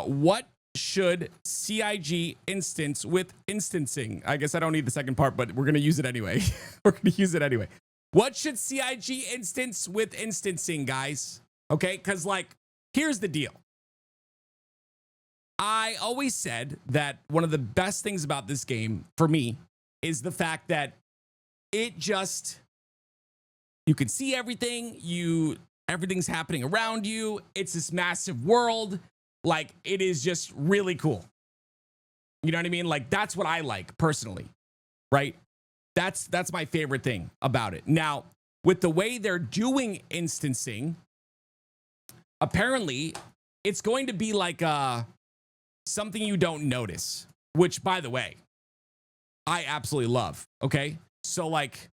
What should CIG instance with instancing? I guess I don't need the second part, but we're going to use it anyway. We're going to use it anyway. What should CIG instance with instancing, guys? Okay, because like, here's the deal. I always said that one of the best things about this game for me is the fact that it just, you can see everything, everything's happening around you. It's this massive world. Like, it is just really cool. You know what I mean? Like, that's what I like personally, right? That's my favorite thing about it. Now, with the way they're doing instancing, apparently it's going to be like something you don't notice, which, by the way, I absolutely love. Okay, so like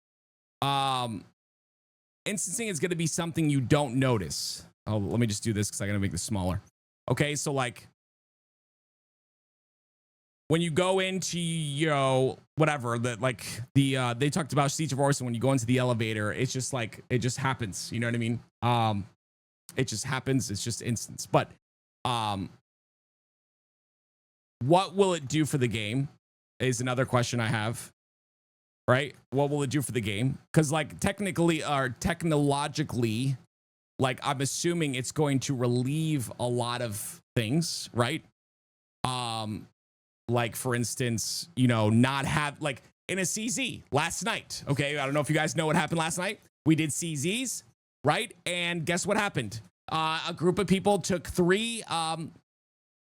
instancing is going to be something you don't notice. Oh, let me just do this because I'm going to make this smaller. Okay, so like when you go into, you know, whatever, that like they talked about Siege of Orison, when you go into the elevator, it's just like, it just happens. You know what I mean? It just happens. It's just instance. But what will it do for the game is another question I have, right? What will it do for the game? Because like technically or technologically, like I'm assuming it's going to relieve a lot of things, right? Like for instance, you know, not have like in a CZ last night. Okay, I don't know if you guys know what happened last night. We did CZs, right? And guess what happened? A group of people took three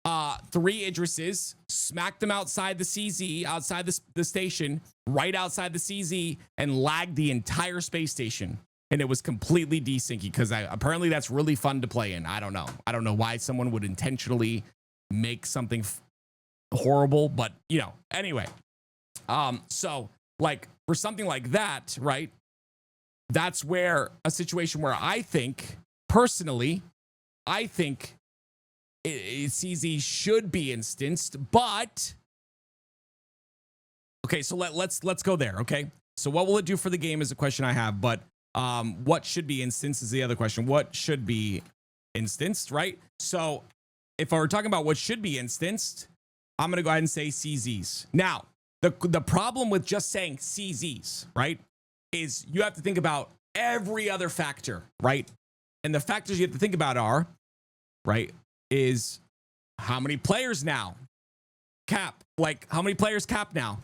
Idrises, smacked them outside the CZ, outside the station, right outside the CZ, and lagged the entire space station. And it was completely desyncy because apparently that's really fun to play in. I don't know. I don't know why someone would intentionally make something horrible, but you know, anyway. So like for something like that, right? That's where a situation where I think personally, I think CZ should be instanced, but okay, so let's go there. Okay, so what will it do for the game is a question I have, but what should be instanced is the other question. What should be instanced, right? So if I were talking about what should be instanced, I'm gonna go ahead and say CZs. Now, the problem with just saying CZs, right, is you have to think about every other factor, right? And the factors you have to think about are, right, is how many players now cap, like how many players cap now?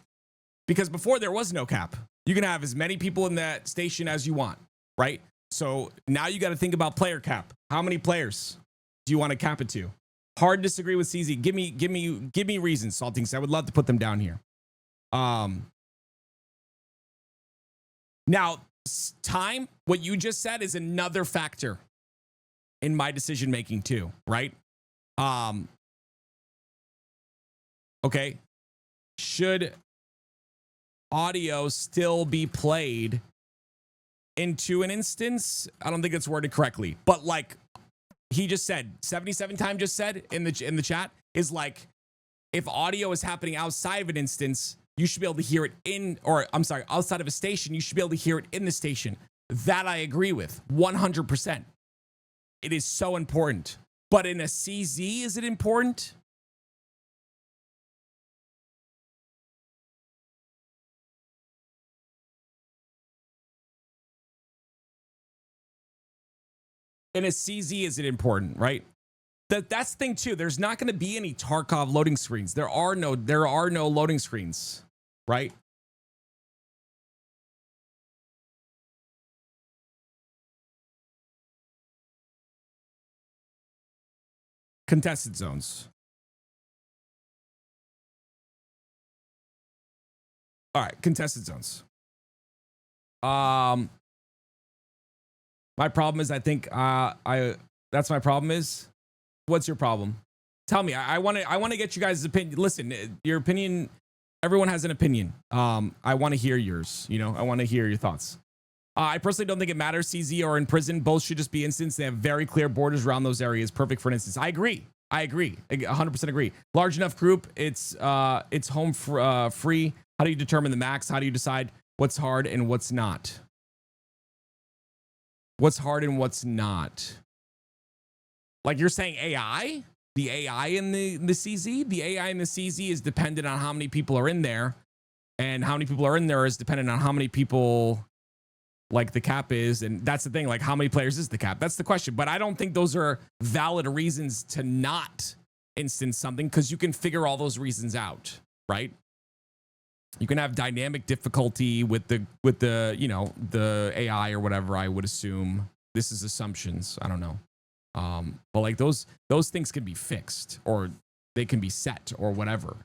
Because before there was no cap. You can have as many people in that station as you want, right? So now you got to think about player cap. How many players do you want to cap it to? Hard to disagree with CZ. Give me reasons, Saltings. I would love to put them down here. Now, time, what you just said is another factor in my decision making too, right? Okay. Should audio still be played into an instance? I don't think it's worded correctly, but like he just said, 77 times just said in the chat is like, if audio is happening outside of an instance, you should be able to hear it outside of a station, you should be able to hear it in the station. That I agree with 100%. It is so important. But in a CZ, is it important? In a CZ, is it important, right? That's the thing too. There's not going to be any Tarkov loading screens. There are no loading screens, right? Contested zones. All right, contested zones. My problem is, I think that's my problem is. What's your problem? Tell me. I want to get you guys' opinion. Listen, your opinion. Everyone has an opinion. I want to hear yours. You know, I want to hear your thoughts. I personally don't think it matters. CZ or in prison, both should just be instance. They have very clear borders around those areas. Perfect for an instance. I agree. 100% agree. Large enough group. It's home free. How do you determine the max? How do you decide what's hard and what's not? What's hard and what's not? Like you're saying AI? the AI in the CZ. The AI in the CZ is dependent on how many people are in there, and how many people are in there is dependent on how many people like the cap is. And that's the thing, like how many players is the cap? That's the question. But I don't think those are valid reasons to not instance something, because you can figure all those reasons out, right? You can have dynamic difficulty with the the AI or whatever. I would assume this is assumptions. I don't know. But like those things can be fixed, or they can be set, or whatever,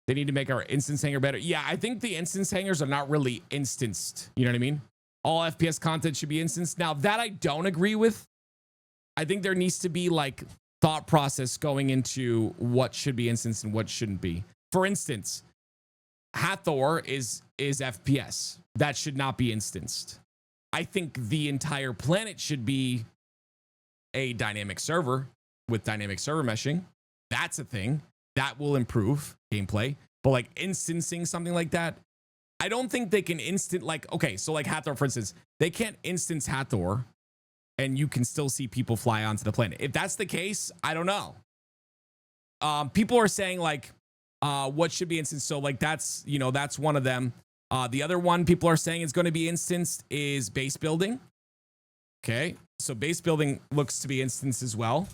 They need to make our instance hanger better. Yeah, I think the instance hangers are not really instanced. You know what I mean? All FPS content should be instanced. Now, that I don't agree with. I think there needs to be like thought process going into what should be instanced and what shouldn't be. For instance, Hathor is FPS. That should not be instanced. I think the entire planet should be a dynamic server with dynamic server meshing. That's a thing that will improve gameplay. But like instancing something like that, I don't think they can okay, so like Hathor, for instance, they can't instance Hathor and you can still see people fly onto the planet. If that's the case, I don't know. People are saying like what should be instanced. So like that's one of them. The other one people are saying is going to be instanced is base building. Okay, so base building looks to be instanced as well.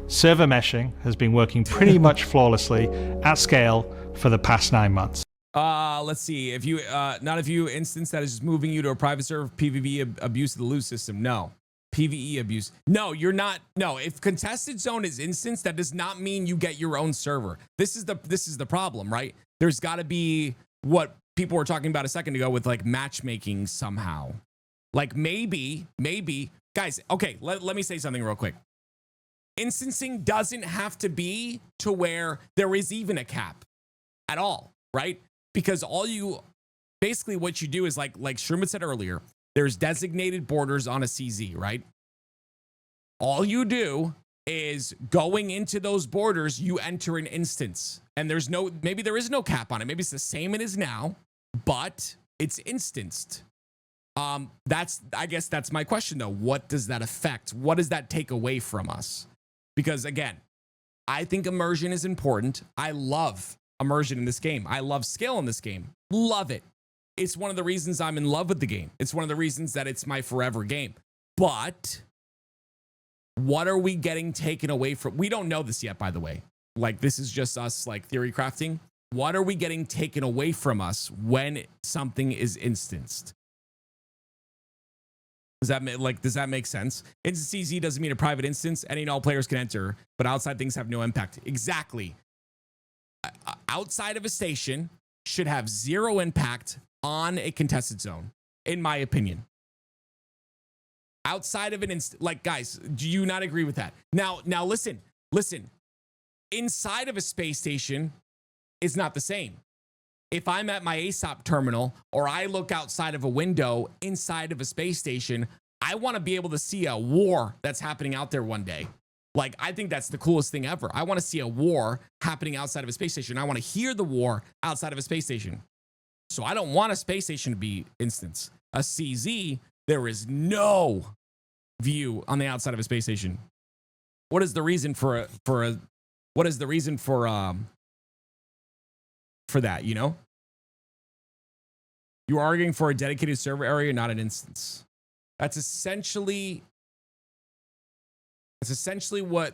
Server meshing has been working pretty much flawlessly at scale for the past 9 months. Let's see. If you not if you instance that is just moving you to a private server, PvP abuse of the loot system. No. PvE abuse. No, you're not. No, if contested zone is instanced, that does not mean you get your own server. This is the problem, right? There's got to be what people were talking about a second ago with like matchmaking somehow. Like maybe guys, okay, let me say something real quick. Instancing doesn't have to be to where there is even a cap at all, right? Because basically what you do is like Sherman said earlier, there's designated borders on a CZ, right? All you do is going into those borders, you enter an instance, and maybe there is no cap on it. Maybe it's the same it is now, but it's instanced. I guess that's my question though. What does that affect? What does that take away from us? Because again, I think immersion is important. I love immersion in this game. I love skill in this game. Love it. It's one of the reasons I'm in love with the game. It's one of the reasons that it's my forever game. But what are we getting taken away from? We don't know this yet, by the way. Like, this is just us like theory crafting. What are we getting taken away from us when something is instanced? Does that make sense? Instant CZ doesn't mean a private instance. Any and all players can enter, but outside things have no impact. Exactly. Outside of a station should have zero impact on a contested zone, in my opinion. Outside of an guys, do you not agree with that? Now listen. Inside of a space station is not the same. If I'm at my ASOP terminal or I look outside of a window inside of a space station, I want to be able to see a war that's happening out there one day. Like, I think that's the coolest thing ever. I want to see a war happening outside of a space station. I want to hear the war outside of a space station. So I don't want a space station to be instance. A CZ, there is no view on the outside of a space station. What is the reason for that, You're arguing for a dedicated server area, not an instance. That's essentially what.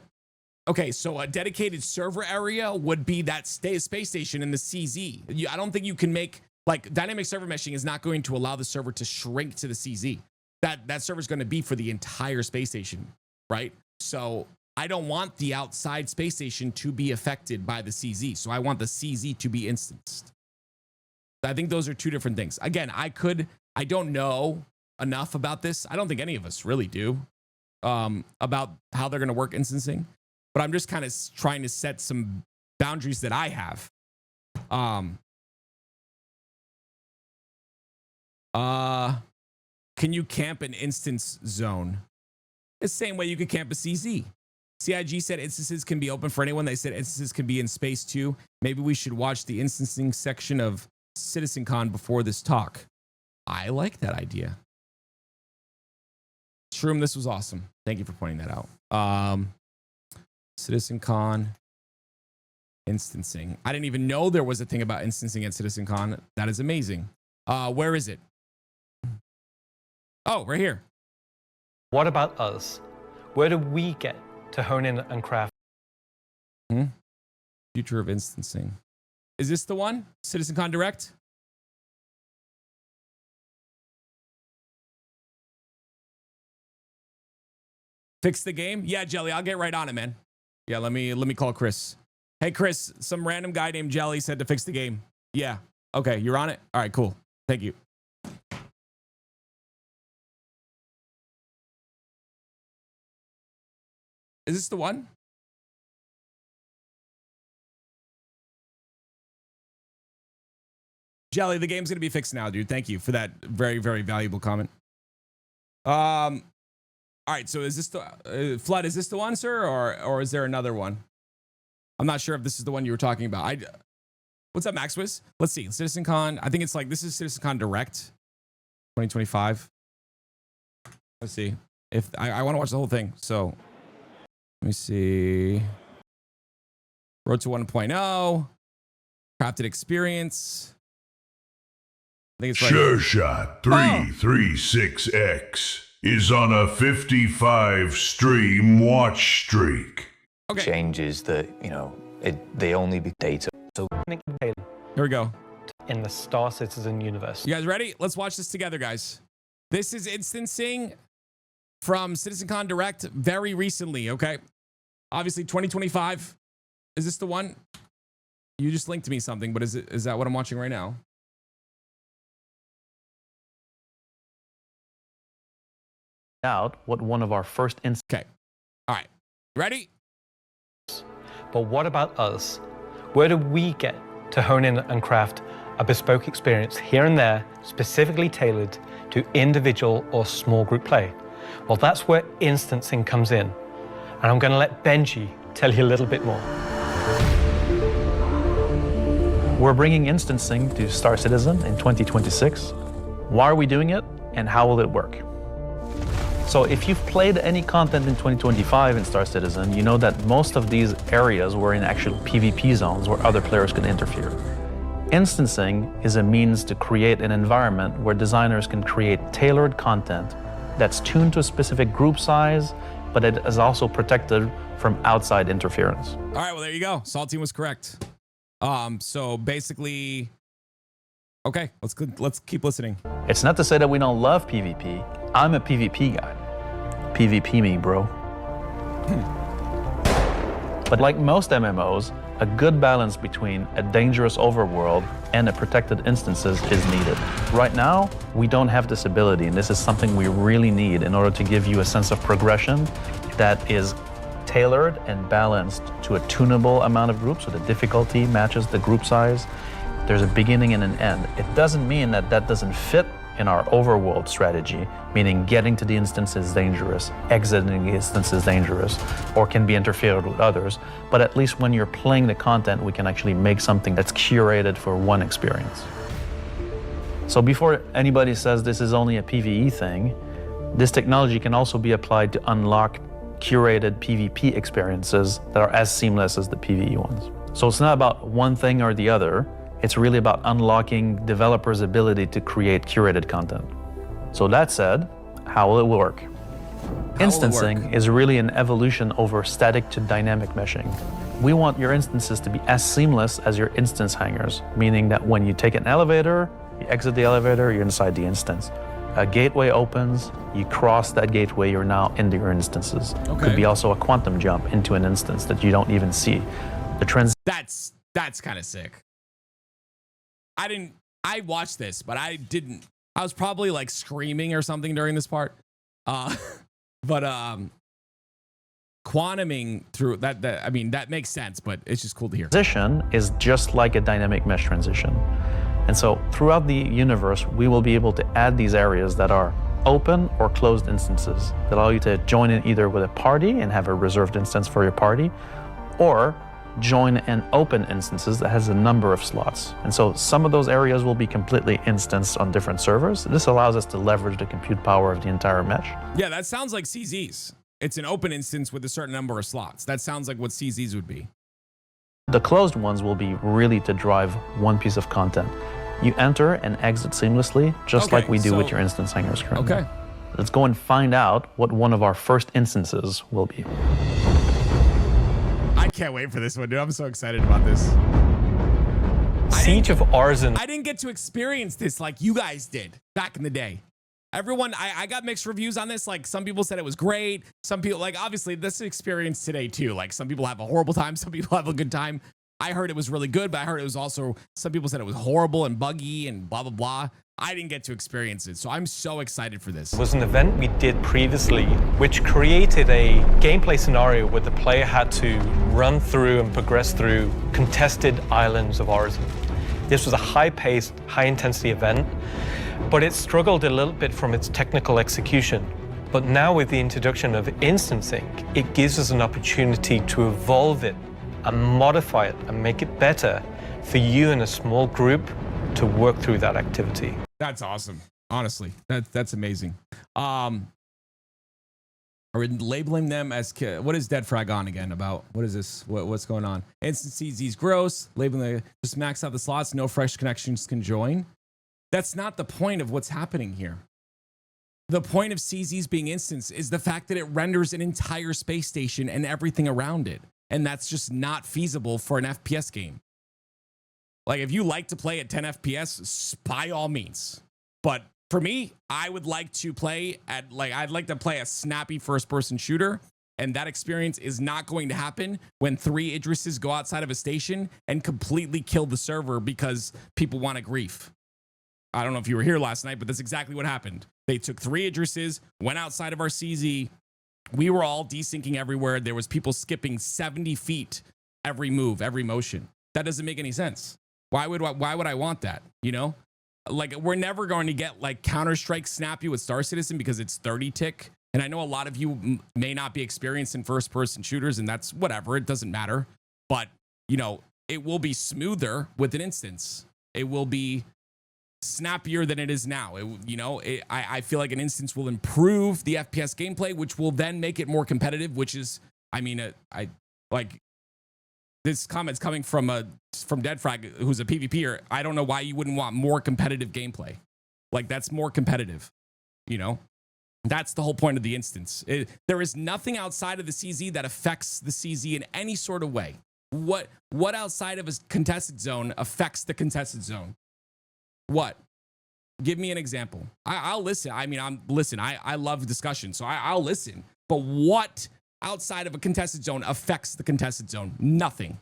Okay, so a dedicated server area would be that space station in the CZ. I don't think you can make, like, dynamic server meshing is not going to allow the server to shrink to the CZ. That server is going to be for the entire space station, right? So I don't want the outside space station to be affected by the CZ. So I want the CZ to be instanced. I think those are two different things. Again, I don't know enough about this. I don't think any of us really do, about how they're going to work instancing, but I'm just kind of trying to set some boundaries that I have. Can you camp an instance zone? The same way you could camp a CZ. CIG said instances can be open for anyone. They said instances can be in space too. Maybe we should watch the instancing section of CitizenCon before this talk. I like that idea. Shroom, this was awesome. Thank you for pointing that out. CitizenCon instancing. I didn't even know there was a thing about instancing at CitizenCon. That is amazing. Where is it? Oh, right here. What about us? Where do we get to hone in and craft? Future of instancing. Is this the one? CitizenCon Direct? Fix the game? Yeah, Jelly, I'll get right on it, man. Yeah, let me call Chris. Hey, Chris, some random guy named Jelly said to fix the game. Yeah. Okay, you're on it? All right, cool. Thank you. Is this the one? Jelly, the game's gonna be fixed now, dude. Thank you for that very, very valuable comment. All right, so is this the Flood? Is this the one, sir, or is there another one? I'm not sure if this is the one you were talking about. What's up, Maxwis? Let's see. CitizenCon. I think it's like this is CitizenCon Direct 2025. Let's see. If I want to watch the whole thing, so let me see. Road to 1.0. Crafted experience. I think it's right. Sure Shot 336X is on a 55 stream watch streak. Okay. Changes that, you know, they only be data. So Here we go. In the Star Citizen universe. You guys ready? Let's watch this together, guys. This is instancing from CitizenCon Direct very recently, okay? Obviously 2025. Is this the one? You just linked me something, but is that what I'm watching right now? Out what one of our first Okay. All right. Ready? But what about us? Where do we get to hone in and craft a bespoke experience here and there, specifically tailored to individual or small group play? Well, that's where instancing comes in. And I'm going to let Benji tell you a little bit more. We're bringing instancing to Star Citizen in 2026. Why are we doing it, and how will it work? So if you've played any content in 2025 in Star Citizen, you know that most of these areas were in actual PvP zones where other players could interfere. Instancing is a means to create an environment where designers can create tailored content that's tuned to a specific group size, but it is also protected from outside interference. All right, well, there you go. Saltine was correct. So basically, okay, let's keep listening. It's not to say that we don't love PvP. I'm a PvP guy. PvP me, bro. But like most MMOs, a good balance between a dangerous overworld and a protected instances is needed. Right now, we don't have this ability, and this is something we really need in order to give you a sense of progression that is tailored and balanced to a tunable amount of groups, so the difficulty matches the group size. There's a beginning and an end. It doesn't mean that that doesn't fit in our overworld strategy, meaning getting to the instance is dangerous, exiting the instance is dangerous, or can be interfered with others. But at least when you're playing the content, we can actually make something that's curated for one experience. So before anybody says this is only a PvE thing, this technology can also be applied to unlock curated PvP experiences that are as seamless as the PvE ones. So it's not about one thing or the other. It's really about unlocking developers' ability to create curated content. So that said, how will it work? Instancing is really an evolution over static to dynamic meshing. We want your instances to be as seamless as your instance hangars, meaning that when you take an elevator, you exit the elevator, you're inside the instance. A gateway opens, you cross that gateway, you're now into your instances. Okay. Could be also a quantum jump into an instance that you don't even see. The That's kind of sick. I watched this, but I was probably like screaming or something during this part. But quantuming through that, I mean, that makes sense, but it's just cool to hear. Transition is just like a dynamic mesh transition. And so throughout the universe, we will be able to add these areas that are open or closed instances that allow you to join in either with a party and have a reserved instance for your party, or join and open instances that has a number of slots. And so some of those areas will be completely instanced on different servers. This allows us to leverage the compute power of the entire mesh. Yeah, that sounds like CZ's. It's an open instance with a certain number of slots. That sounds like what CZ's would be. The closed ones will be really to drive one piece of content. You enter and exit seamlessly, just like we do with your instance hangers currently. Okay. Let's go and find out what one of our first instances will be. I can't wait for this one, dude. I'm so excited about this. Siege of Arisen. I didn't get to experience this like you guys did back in the day. Everyone, I got mixed reviews on this. Like some people said it was great. Some people, like obviously this experience today too. Like some people have a horrible time. Some people have a good time. I heard it was really good, but I heard it was also, some people said it was horrible and buggy and blah, blah, blah. I didn't get to experience it. So I'm so excited for this. Was an event we did previously, which created a gameplay scenario where the player had to run through and progress through contested islands of Arisen. This was a high-paced, high-intensity event, but it struggled a little bit from its technical execution. But now with the introduction of instancing, it gives us an opportunity to evolve it and modify it and make it better for you in a small group to work through that activity. That's awesome. Honestly, that's amazing. Are we labeling them as, what is Dead Frag on again about? What is this? What's going on? Instant CZ's gross. Labeling just max out the slots. No fresh connections can join. That's not the point of what's happening here. The point of CZ's being instance is the fact that it renders an entire space station and everything around it. And that's just not feasible for an FPS game. Like if you like to play at 10 FPS, by all means. But for me, I would like to play at I'd like to play a snappy first-person shooter, and that experience is not going to happen when 3 Idrises go outside of a station and completely kill the server because people want to grief. I don't know if you were here last night, but that's exactly what happened. They took 3 Idrises, went outside of our CZ. We were all desyncing everywhere. There was people skipping 70 feet every move, every motion. That doesn't make any sense. Why would I want that? You know, like we're never going to get like Counter-Strike snappy with Star Citizen because it's 30 tick. And I know a lot of you may not be experienced in first-person shooters, and that's whatever. It doesn't matter. But, you know, it will be smoother with an instance. It will be snappier than it is now. I feel like an instance will improve the FPS gameplay, which will then make it more competitive, which is, I mean, I like this comment's coming from Deadfrag, who's a PvPer. I don't know why you wouldn't want more competitive gameplay. Like that's more competitive, you know? That's the whole point of the instance. There is nothing outside of the CZ that affects the CZ in any sort of way. What outside of a contested zone affects the contested zone? What? Give me an example. I'll listen. I mean, I love discussion, so I'll listen. But what outside of a contested zone affects the contested zone? Nothing.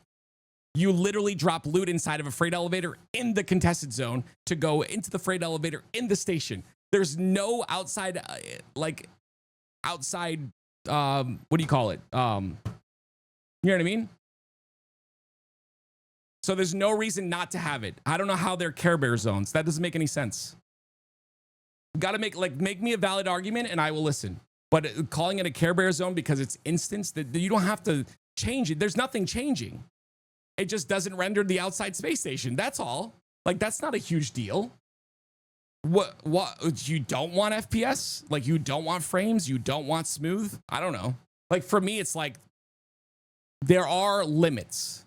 You literally drop loot inside of a freight elevator in the contested zone to go into the freight elevator in the station. There's no outside, what do you call it? You know what I mean? So there's no reason not to have it. I don't know how they're Care Bear zones. That doesn't make any sense. You gotta make me a valid argument and I will listen. But calling it a Care Bear zone because it's instance, that you don't have to change it. There's nothing changing. It just doesn't render the outside space station. That's all. Like, that's not a huge deal. What, you don't want FPS? Like, you don't want frames? You don't want smooth? I don't know. Like, for me, it's like, there are limits.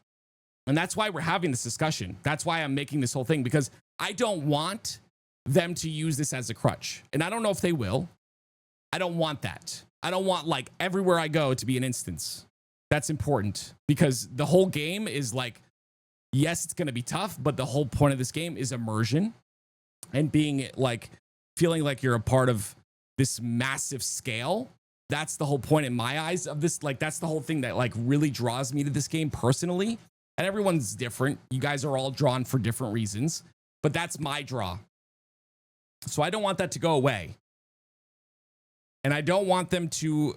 And that's why we're having this discussion. That's why I'm making this whole thing, because I don't want them to use this as a crutch. And I don't know if they will. I don't want that. I don't want, like, everywhere I go to be an instance. That's important because the whole game is like, yes, it's going to be tough, but the whole point of this game is immersion and being like, feeling like you're a part of this massive scale. That's the whole point in my eyes of this. Like, that's the whole thing that like really draws me to this game personally. And everyone's different. You guys are all drawn for different reasons, but that's my draw. So I don't want that to go away. And I don't want them to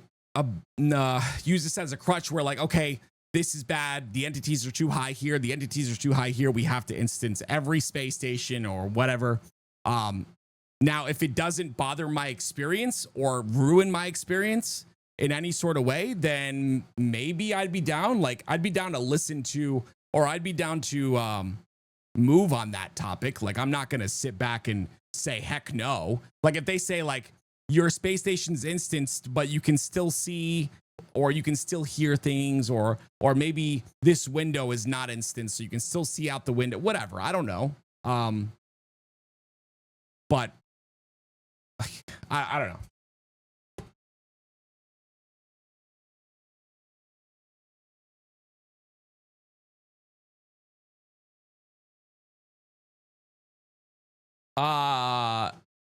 use this as a crutch where like, okay, this is bad. The entities are too high here. The entities are too high here. We have to instance every space station or whatever. Now, if it doesn't bother my experience or ruin my experience, in any sort of way, then maybe I'd be down. Like, I'd be down to listen to, or I'd be down to move on that topic. Like, I'm not going to sit back and say, heck no. Like, if they say, like, your space station's instanced, but you can still see or you can still hear things, or maybe this window is not instanced, so you can still see out the window, whatever. I don't know. But I don't know.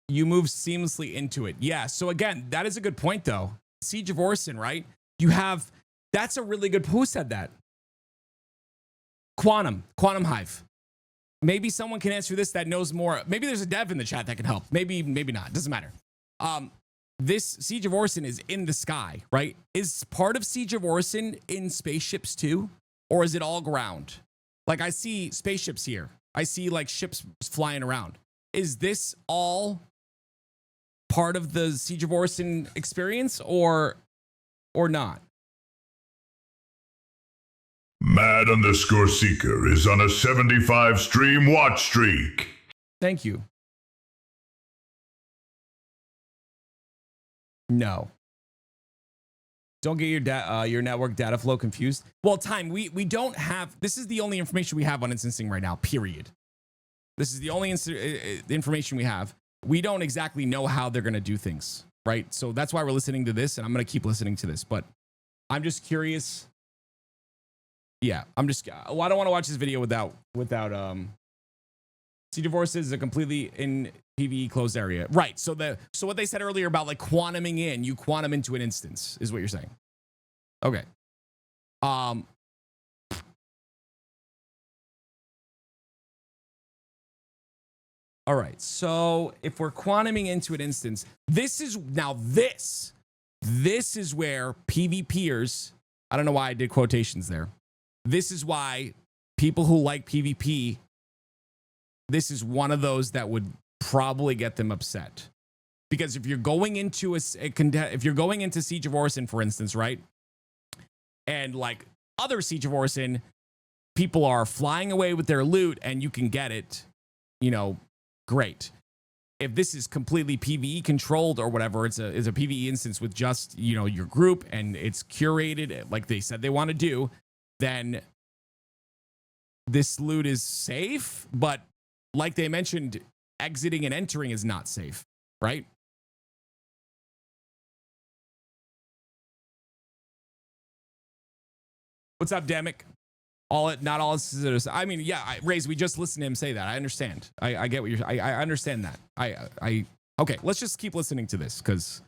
You move seamlessly into it. Yeah. So again, that is a good point though. Siege of Orison, right? You have, that's a really good, who said that? Quantum Hive. Maybe someone can answer this that knows more. Maybe there's a dev in the chat that can help. Maybe not. Doesn't matter. This Siege of Orison is in the sky, right? Is part of Siege of Orison in spaceships too? Or is it all ground? Like, I see spaceships here. I see like ships flying around. Is this all part of the Siege of Orison experience or not? Mad_Seeker is on a 75 stream watch streak. Thank you. No. Don't get your network data flow confused. Well, time, we don't have, this is the only information we have on instancing right now, period. This is the only information we have. We don't exactly know how they're going to do things, right? So that's why we're listening to this, and I'm going to keep listening to this, but I'm just curious. Yeah, I don't want to watch this video without Siege of Orison is a completely in PvE closed area. Right. So what they said earlier about like quantuming in, you quantum into an instance is what you're saying. Okay. All right. So if we're quantuming into an instance, this is where PvPers, I don't know why I did quotations there. This is why people who like PvP, this is one of those that would probably get them upset. Because if you're going into if you're going into Siege of Orison, for instance, right? And like other Siege of Orison, people are flying away with their loot and you can get it, great. If this is completely PvE controlled or whatever, it's a PvE instance with just, your group and it's curated like they said they want to do, then this loot is safe, but like they mentioned, exiting and entering is not safe, right? What's up, Demic? Not all scissors. I mean, yeah, Raze, we just listened to him say that. I understand. I get what I understand that. Okay, let's just keep listening to this because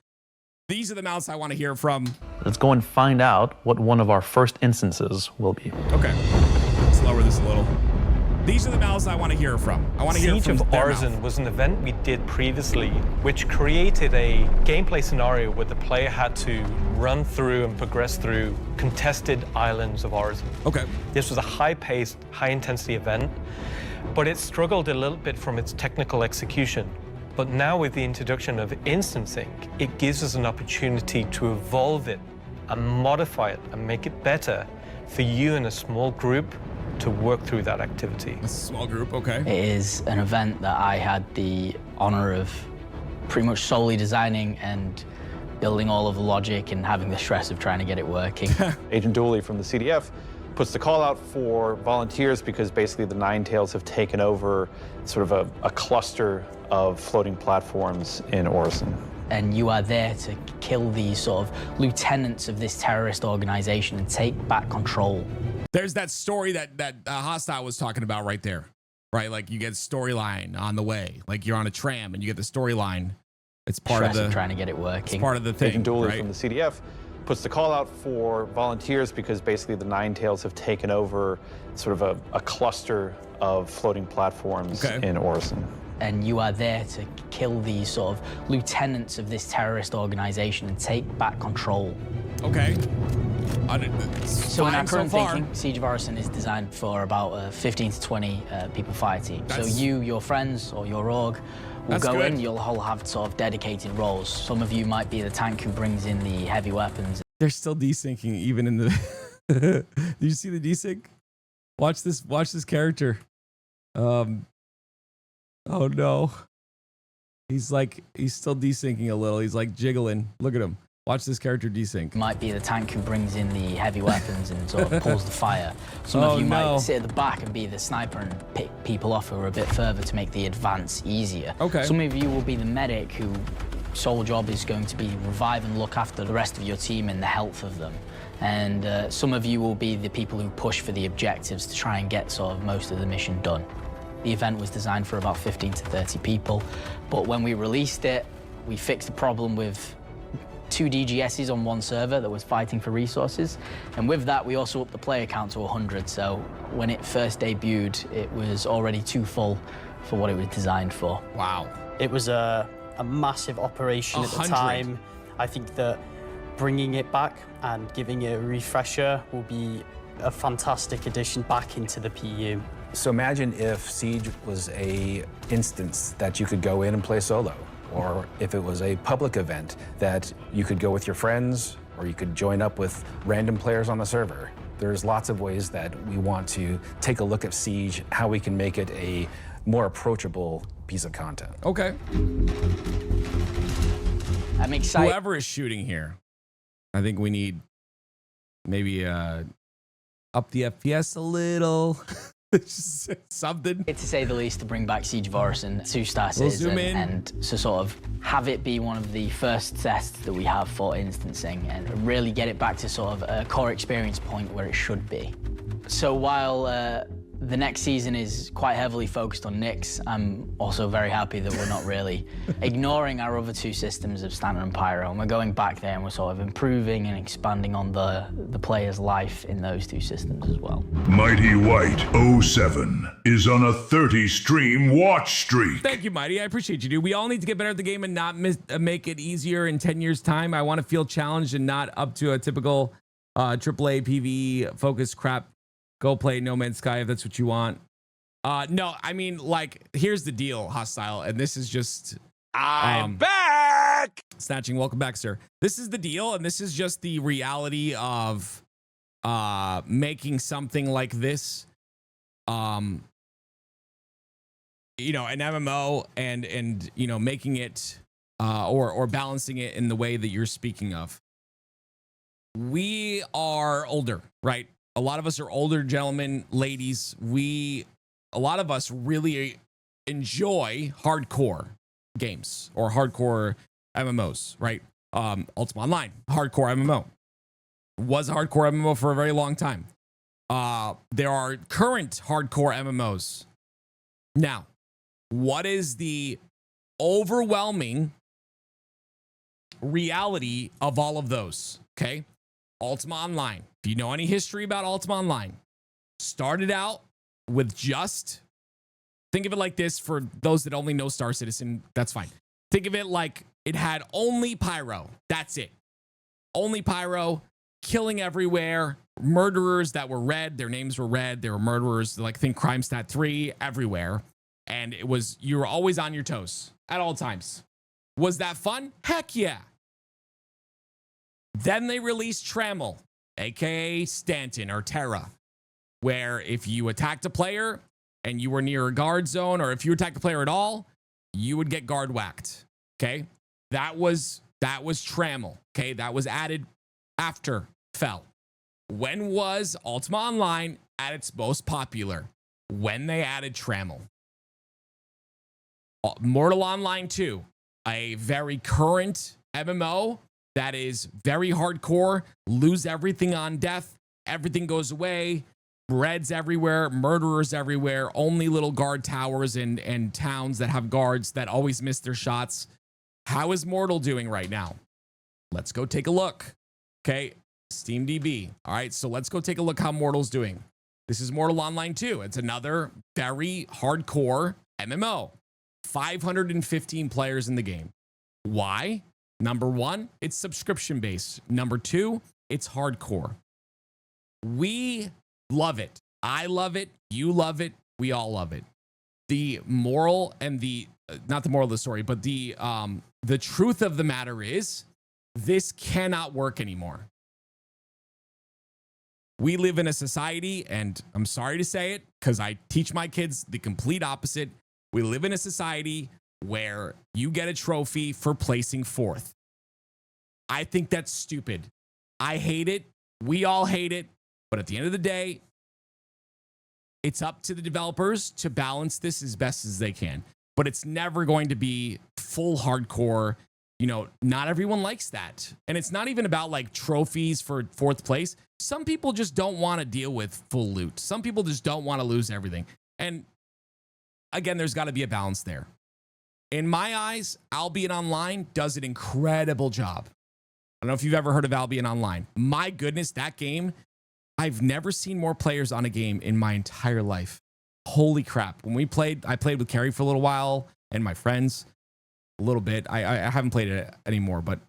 these are the mouths I want to hear from. Let's go and find out what one of our first instances will be. Okay, let's lower this a little. These are the mouths I want to hear from. I want to hear from Siege of Orison was an event we did previously, which created a gameplay scenario where the player had to run through and progress through contested islands of Orison. Okay. This was a high-paced, high-intensity event, but it struggled a little bit from its technical execution. But now with the introduction of instancing, it gives us an opportunity to evolve it and modify it and make it better for you in a small group to work through that activity. A small group, okay. It is an event that I had the honor of pretty much solely designing and building all of the logic and having the stress of trying to get it working. Agent Dooley from the CDF puts the call out for volunteers because basically the Ninetales have taken over sort of a cluster of floating platforms in Orison. And you are there to kill these sort of lieutenants of this terrorist organization and take back control. There's that story that Hostile was talking about right there, right? Like you get storyline on the way, like you're on a tram and you get the storyline. It's part of the trying to get it working. It's part of the thing. Agent Dooley right? from the CDF puts the call out for volunteers because basically the Ninetales have taken over sort of a cluster of floating platforms in Orison. And you are there to kill these sort of lieutenants of this terrorist organization and take back control. Okay. So in our current thinking, Siege of Orison is designed for about 15 to 20 people fire team. So you, your friends, or your org will That's go good. in. You'll all have sort of dedicated roles. Some of you might be the tank who brings in the heavy weapons. They're still desyncing even in the. Did you see the desync? Watch this. Watch this character. Oh no. He's still desyncing a little. He's like jiggling. Look at him. Watch this character desync. Might be the tank who brings in the heavy weapons and sort of pulls the fire. Some Oh, of you no. might sit at the back and be the sniper and pick people off who are a bit further to make the advance easier. Okay. Some of you will be the medic who sole job is going to be revive and look after the rest of your team and the health of them. And some of you will be the people who push for the objectives to try and get sort of most of the mission done. The event was designed for about 15 to 30 people, but when we released it, we fixed the problem with 2 DGSs on one server that was fighting for resources. And with that, we also upped the player count to 100. So when it first debuted, it was already too full for what it was designed for. Wow. It was a massive operation at the 100. time. I think that bringing it back and giving it a refresher will be a fantastic addition back into the PU. So imagine if Siege was a instance that you could go in and play solo, or if it was a public event that you could go with your friends, or you could join up with random players on the server. There's lots of ways that we want to take a look at Siege, how we can make it a more approachable piece of content. Okay. I'm excited. Whoever is shooting here, I think we need maybe up the FPS a little. Just something. To say the least, to bring back Siege of Orison, 2-star We'll citizen, zoom in. and to sort of have it be one of the first tests that we have for instancing and really get it back to sort of a core experience point where it should be. So while the next season is quite heavily focused on Nyx, I'm also very happy that we're not really ignoring our other 2 systems of Stanton and Pyro, and we're going back there and we're sort of improving and expanding on the player's life in those 2 systems as well. Mighty White 07 is on a 30 stream watch streak. Thank you, Mighty. I appreciate you, dude. We all need to get better at the game and not make it easier in 10 years' time. I want to feel challenged and not up to a typical AAA PvE focused crap. Go play No Man's Sky if that's what you want. No, I mean, like, here's the deal, Hostile, and this is just... I'm back! Snatching, welcome back, sir. This is the deal, and this is just the reality of making something like this, an MMO and making it or balancing it in the way that you're speaking of. We are older, right? A lot of us are older gentlemen, ladies. A lot of us really enjoy hardcore games or hardcore MMOs, right? Ultima Online, hardcore MMO. Was a hardcore MMO for a very long time. There are current hardcore MMOs. Now, what is the overwhelming reality of all of those? Okay. Ultima Online. If you know any history about Ultima Online, started out with think of it like this for those that only know Star Citizen, that's fine. Think of it like it had only Pyro. That's it. Only Pyro, killing everywhere, murderers that were red, their names were red, they were murderers, like think Crime Stat 3 everywhere. And you were always on your toes at all times. Was that fun? Heck yeah. Then they released Trammel, aka Stanton or Terra, where if you attacked a player and you were near a guard zone, or if you attacked a player at all, you would get guard whacked. Okay, that was Trammel. Okay, that was added after Fell. When was Ultima Online at its most popular? When they added Trammel. Mortal Online 2, a very current MMO that is very hardcore, lose everything on death, everything goes away, reds everywhere, murderers everywhere, only little guard towers and towns that have guards that always miss their shots. How is Mortal doing right now? Let's go take a look. Okay, SteamDB. All right, so let's go take a look how Mortal's doing. This is Mortal Online 2. It's another very hardcore MMO. 515 players in the game. Why? Number 1, it's subscription based. Number 2, it's hardcore. We love it. I love it. You love it. We all love it. the moral and not the moral of the story, but the truth of the matter is this cannot work anymore. We live in a society, and I'm sorry to say it because I teach my kids the complete opposite. We live in a society where you get a trophy for placing fourth. I think that's stupid. I hate it. We all hate it. But at the end of the day, it's up to the developers to balance this as best as they can. But it's never going to be full hardcore. You know, not everyone likes that. And it's not even about like trophies for fourth place. Some people just don't want to deal with full loot. Some people just don't want to lose everything. And again, there's got to be a balance there. In my eyes, Albion Online does an incredible job. I don't know if you've ever heard of Albion Online. My goodness, that game, I've never seen more players on a game in my entire life. Holy crap. When we played, I played with Carrie for a little while and my friends a little bit. I haven't played it anymore, but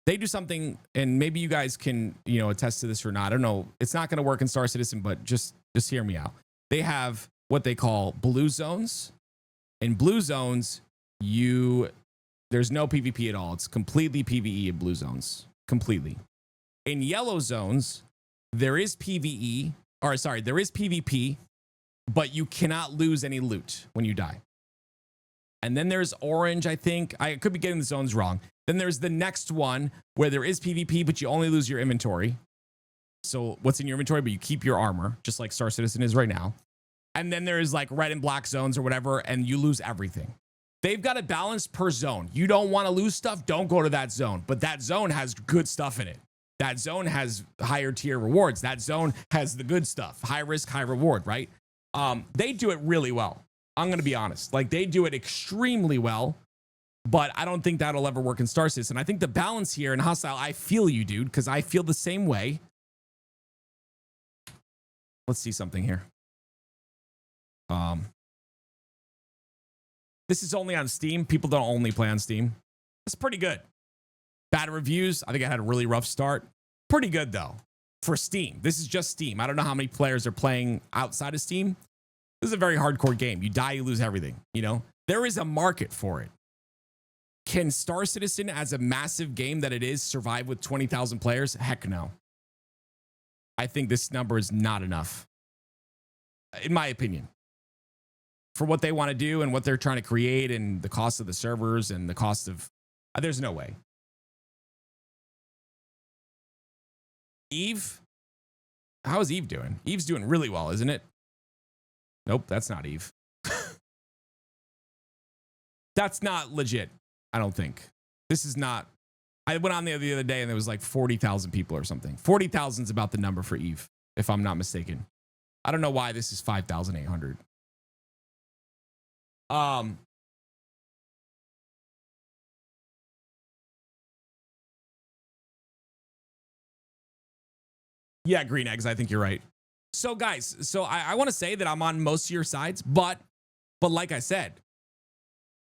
they do something, and maybe you guys can, you know, attest to this or not. I don't know. It's not going to work in Star Citizen, but just hear me out. They have what they call blue zones. In blue zones, there's no PvP at all. It's completely PvE in blue zones. Completely. In yellow zones, there is PvP, but you cannot lose any loot when you die. And then there's orange, I think. I could be getting the zones wrong. Then there's the next one where there is PvP, but you only lose your inventory. So what's in your inventory, but you keep your armor, just like Star Citizen is right now. And then there's like red and black zones or whatever, and you lose everything. They've got it balanced per zone. You don't want to lose stuff, don't go to that zone. But that zone has good stuff in it. That zone has higher tier rewards. That zone has the good stuff. High risk, high reward, right? They do it really well. I'm going to be honest. Like, they do it extremely well, but I don't think that'll ever work in Star Citizen. I think the balance here in Hostile, I feel you, dude, because I feel the same way. Let's see something here. This is only on Steam. People don't only play on Steam. It's pretty good. Bad reviews. I think I had a really rough start. Pretty good, though, for Steam. This is just Steam. I don't know how many players are playing outside of Steam. This is a very hardcore game. You die, you lose everything. You know, there is a market for it. Can Star Citizen, as a massive game that it is, survive with 20,000 players? Heck no. I think this number is not enough, in my opinion, for what they want to do and what they're trying to create and the cost of the servers and the cost of... there's no way. Eve? How is Eve doing? Eve's doing really well, isn't it? Nope, that's not Eve. That's not legit, I don't think. This is not... I went on there the other day and there was like 40,000 people or something. 40,000 is about the number for Eve, if I'm not mistaken. I don't know why this is 5,800. Yeah, green eggs. I think you're right. So guys, I want to say that I'm on most of your sides, but like I said,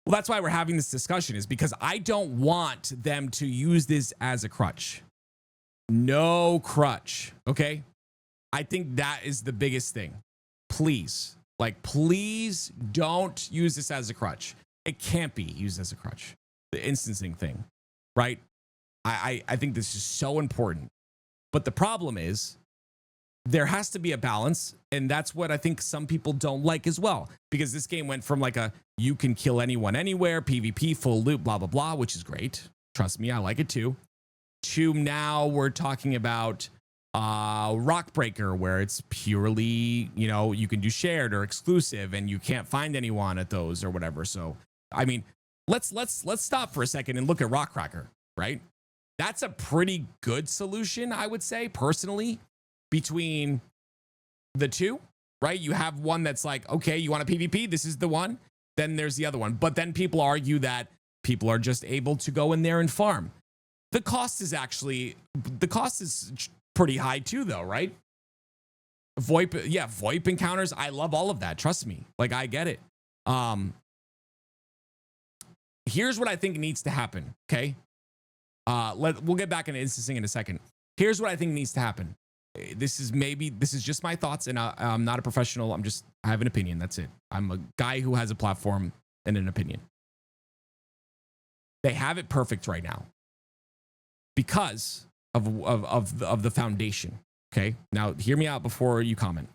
well, that's why we're having this discussion, is because I don't want them to use this as a crutch. No crutch. Okay. I think that is the biggest thing. Please, please don't use this as a crutch. It can't be used as a crutch. The instancing thing, right? I think this is so important. But the problem is there has to be a balance. And that's what I think some people don't like as well, because this game went from like you can kill anyone anywhere, PvP, full loot, blah, blah, blah, which is great. Trust me, I like it too. To now we're talking about Rockbreaker, where it's purely, you know, you can do shared or exclusive and you can't find anyone at those or whatever. So, I mean, let's stop for a second and look at Rockcracker, right? That's a pretty good solution, I would say, personally, between the two, right? You have one that's like, okay, you want a PvP? This is the one. Then there's the other one. But then people argue that people are just able to go in there and farm. The cost is pretty high too, though, right? VoIP encounters. I love all of that. Trust me. Like, I get it. Here's what I think needs to happen. Okay. We'll get back into instancing in a second. Here's what I think needs to happen. this is just my thoughts, and I'm not a professional. I have an opinion. That's it. I'm a guy who has a platform and an opinion. They have it perfect right now because of the foundation. Okay. Now hear me out before you comment.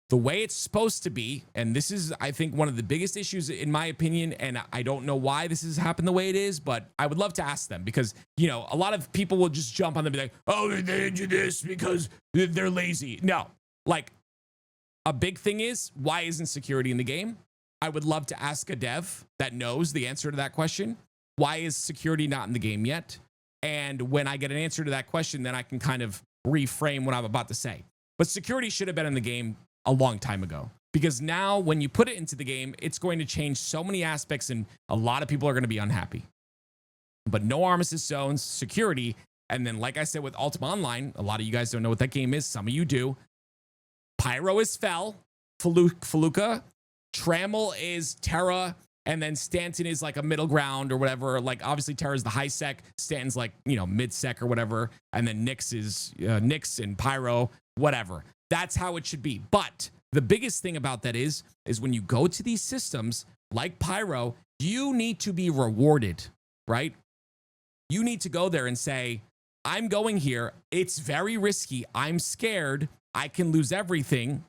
The way it's supposed to be, and this is, I think, one of the biggest issues in my opinion, and I don't know why this has happened the way it is, but I would love to ask them because, you know, a lot of people will just jump on them and be like, oh, they didn't do this because they're lazy. No, like a big thing is, why isn't security in the game? I would love to ask a dev that knows the answer to that question. Why is security not in the game yet? And when I get an answer to that question, then I can kind of reframe what I'm about to say. But security should have been in the game a long time ago, because now when you put it into the game, it's going to change so many aspects and a lot of people are going to be unhappy. But no armistice zones, security, and then like I said with Ultima Online, a lot of you guys don't know what that game is. Some of you do. Pyro is Fel, Feluca, Trammel is Terra, and then Stanton is like a middle ground or whatever. Like obviously Terra's the high sec, Stanton's like, you know, mid sec or whatever, and then Nyx is Nyx and Pyro, whatever. That's how it should be. But the biggest thing about that is when you go to these systems like Pyro, you need to be rewarded, right? You need to go there and say, I'm going here. It's very risky. I'm scared. I can lose everything.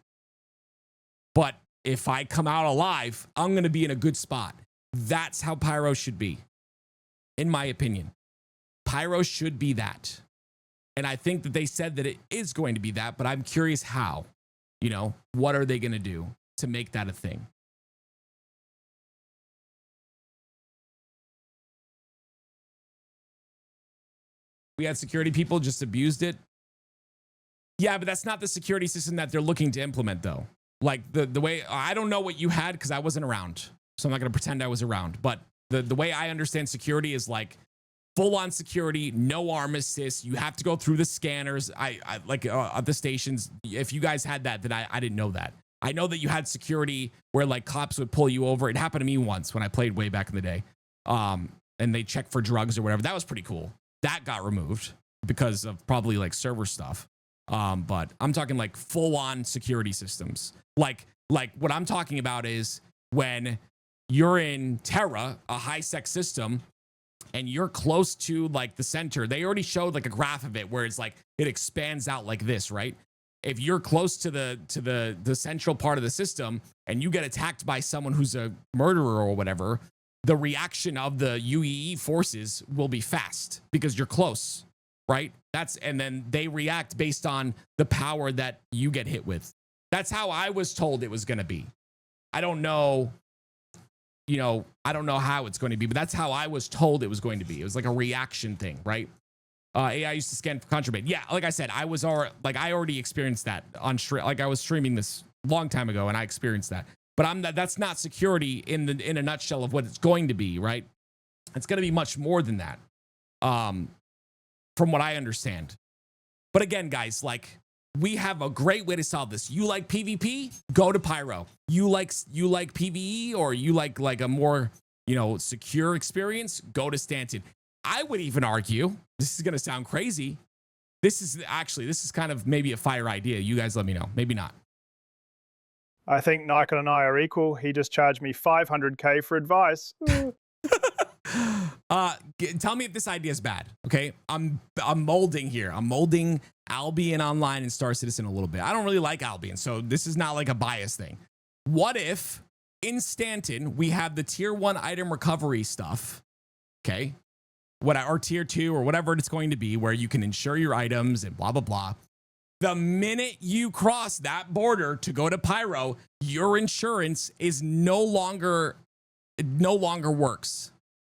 But if I come out alive, I'm going to be in a good spot. That's how Pyro should be, in my opinion. Pyro should be that. And I think that they said that it is going to be that, but I'm curious how. You know, what are they going to do to make that a thing? We had security people just abused it. Yeah, but that's not the security system that they're looking to implement, though. Like the way, I don't know what you had because I wasn't around. So I'm not going to pretend I was around. But the way I understand security is like, full-on security, no armistice. You have to go through the scanners. I like at the stations. If you guys had that, then I didn't know that. I know that you had security where like cops would pull you over. It happened to me once when I played way back in the day. And they check for drugs or whatever. That was pretty cool. That got removed because of probably like server stuff. But I'm talking like full-on security systems. Like what I'm talking about is when you're in Terra, a high-sec system, and you're close to like the center. They already showed like a graph of it where it's like it expands out like this, right? If you're close to the central part of the system and you get attacked by someone who's a murderer or whatever, the reaction of the UEE forces will be fast because you're close, right? And then they react based on the power that you get hit with. That's how I was told it was going to be. I don't know. You know, I don't know how it's going to be, but that's how I was told it was going to be. It was like a reaction thing, right? AI used to scan for contraband. Yeah, like I said, I already experienced that on stream. Like I was streaming this a long time ago, and I experienced that. But that's not security in a nutshell of what it's going to be, right? It's going to be much more than that, from what I understand. But again, guys, like, we have a great way to solve this. You like PvP? Go to Pyro. You like PvE, or you like a more, you know, secure experience? Go to Stanton. I would even argue, this is going to sound crazy. This is kind of maybe a fire idea. You guys let me know. Maybe not. I think Nikon and I are equal. He just charged me 500K for advice. Tell me if this idea is bad. Okay, I'm molding here. I'm molding Albion Online and Star Citizen a little bit. I don't really like Albion, so this is not like a bias thing. What if in Stanton we have the tier 1 item recovery stuff? Okay, or tier 2 or whatever it's going to be, where you can insure your items and blah blah blah. The minute you cross that border to go to Pyro, your insurance is no longer works.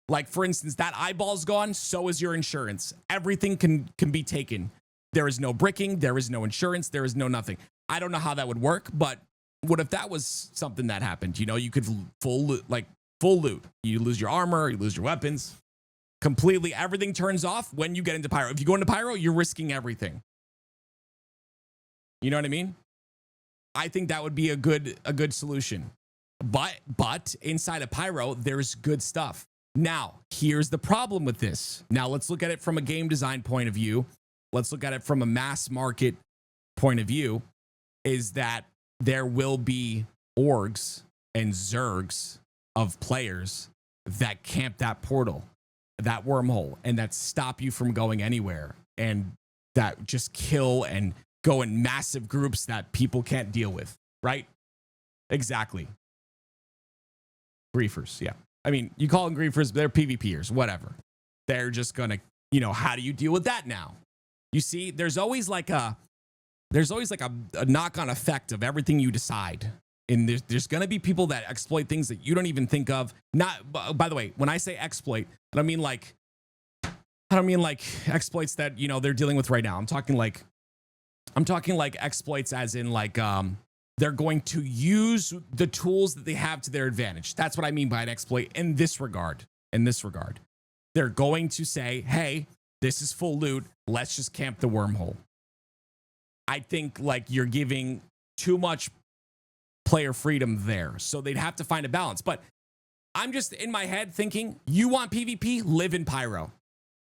Like, for instance, that eyeball's gone, so is your insurance. Everything can be taken. There is no bricking, there is no insurance, there is no nothing. I don't know how that would work, but what if that was something that happened? You know, you could full loot. You lose your armor, you lose your weapons. Completely, everything turns off when you get into Pyro. If you go into Pyro, you're risking everything. You know what I mean? I think that would be a good solution. But inside of Pyro, there's good stuff. Now, here's the problem with this. Now, let's look at it from a game design point of view. let's look at it from a mass market point of view, is that there will be orgs and zergs of players that camp that portal, that wormhole, and that stop you from going anywhere, and that just kill and go in massive groups that people can't deal with, right? Exactly. Griefers, yeah. I mean, you call them griefers, they're PvPers, whatever. They're just gonna, how do you deal with that now? You see, there's always like a knock-on effect of everything you decide. And there's going to be people that exploit things that you don't even think of. Not, by the way, when I say exploit, I don't mean like exploits that, they're dealing with right now. I'm talking like exploits as in like, they're going to use the tools that they have to their advantage. That's what I mean by an exploit in this regard. They're going to say, hey, this is full loot. Let's just camp the wormhole. I think like you're giving too much player freedom there. So they'd have to find a balance. But I'm just in my head thinking, you want PvP? Live in Pyro.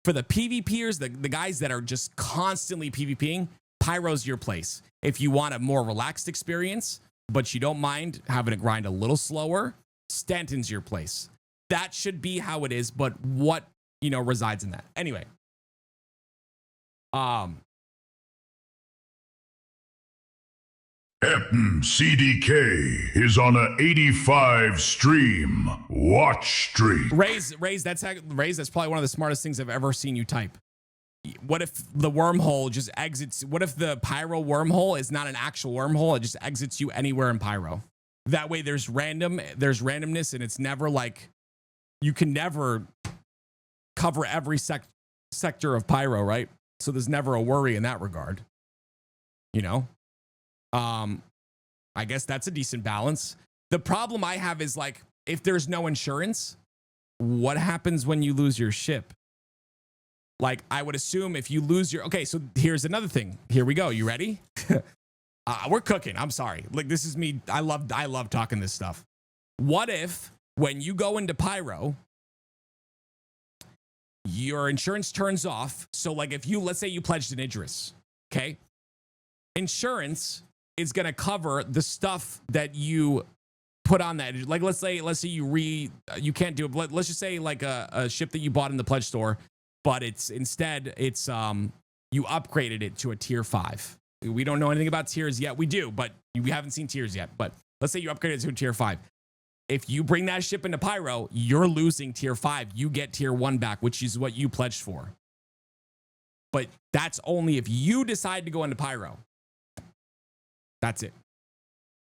For the PvPers, the guys that are just constantly PvPing, Pyro's your place. If you want a more relaxed experience, but you don't mind having to grind a little slower, Stanton's your place. That should be how it is, but what, resides in that? Anyway. CDK is on a 85 stream watch streak. Raise, that's probably one of the smartest things I've ever seen you type. What if the wormhole just exits? What if the Pyro wormhole is not an actual wormhole? It just exits you anywhere in Pyro. That way there's randomness, and it's never like, you can never cover every sector of Pyro, right? So there's never a worry in that regard. I guess that's a decent balance. The problem I have is like, if there's no insurance, what happens when you lose your ship? Like, I would assume if you lose your, okay, so here's another thing. Here we go. You ready? We're cooking. I'm sorry. Like, this is me. I love talking this stuff. What if when you go into Pyro, your insurance turns off? So like if let's say you pledged an Idris, okay? Insurance is going to cover the stuff that you put on that. Like, let's say you can't do it. Let's just say like a ship that you bought in the pledge store, but you upgraded it to a tier 5. We don't know anything about tiers yet. We do, but we haven't seen tiers yet. But let's say you upgraded it to a tier 5. If you bring that ship into Pyro, you're losing tier 5. You get tier 1 back, which is what you pledged for. But that's only if you decide to go into Pyro. That's it.